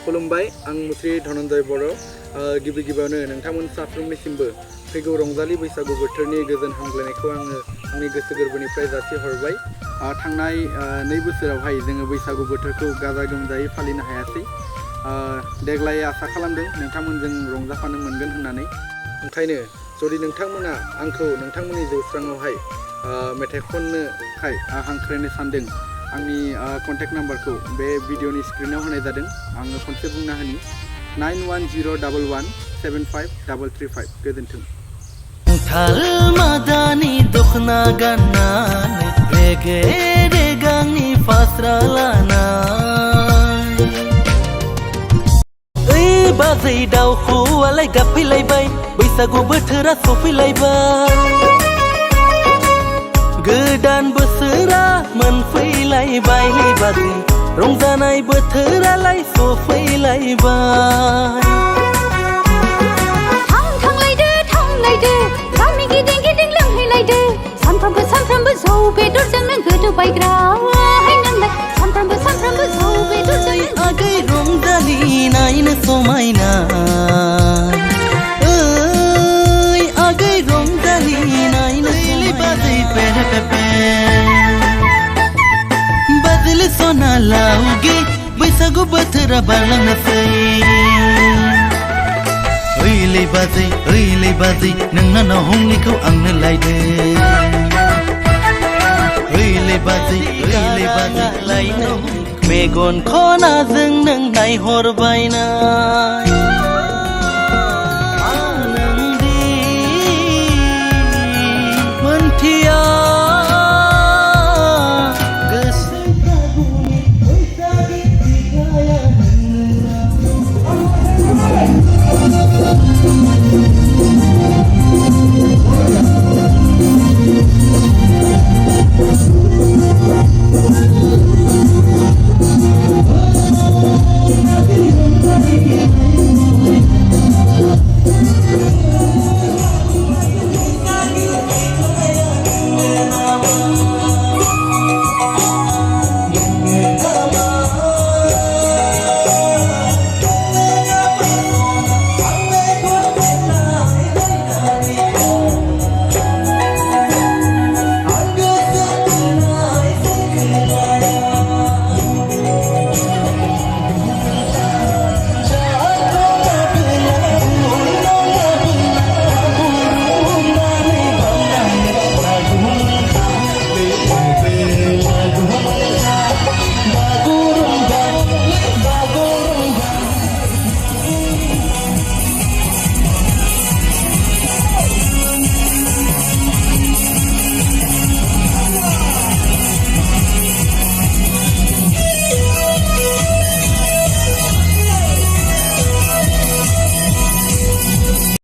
खुलुमबाय आं मुस्रि धनन्जय बर' गिबि गिबियावनो नोंथांमोन साफ्रोमनिसिमबो फैगौ रंजालि बैसागु बोथोरनि गोजोन हामग्लायनायखौ आङो आंनि गोसो गोरबोनिफ्राय जासिहरबाय। थांनाय 2 बोसोरावहाय जोङो बैसागु बोथोरखौ गाजा गोमजायै फालिनो हायासै। देग्लाय आसा खालामदों नोंथांमोनजों रंजाफानो मोनगोन होननानै। ओंखायनो जुदि नोंथांमोना आंखौ नोंथांमोननि जौस्राङावहाय मेथाइ खननोखाय हांख्रायनो सानदों, आंनि कन्टेक्ट नाम्बारखौ बे भिडिअनि स्क्रिनाव होनाय जादों। आङो खनसे बुंना होनि 9101175335 गोजोन्थों। थाल मादानि दखना गाननानै रेगे रेगांनि फास्रा लानाय ओइ बाजै दाउखौआलाय गाबफैलायबाय, बैसागु बोथोरा सफैलायबाय, गोदान बोसोरा मोनफैलायबाय बाजै, रंजानाय बोथोरालाय सफैलायबाय। गामि गिदिं गिदिं लोंहैलायदो, सानफ्रामबो जौ बेदरजोंनो गोदोबायग्रा नोंलाय, सानफ्रामबो जौ बेदरजों। आगै रंजालि नायनो समायना, ओइ आगै रंजालि नायनो बाजै पेरे बाजैल सना लाउगे, बैसागु बोथोरा बारलांनोसै। ओइलै बाजै नोंनानाव हंनिखौ आंनो लायदो, ओइलै बाजै लायनो मेगन खनाजों नों नायहरबायना।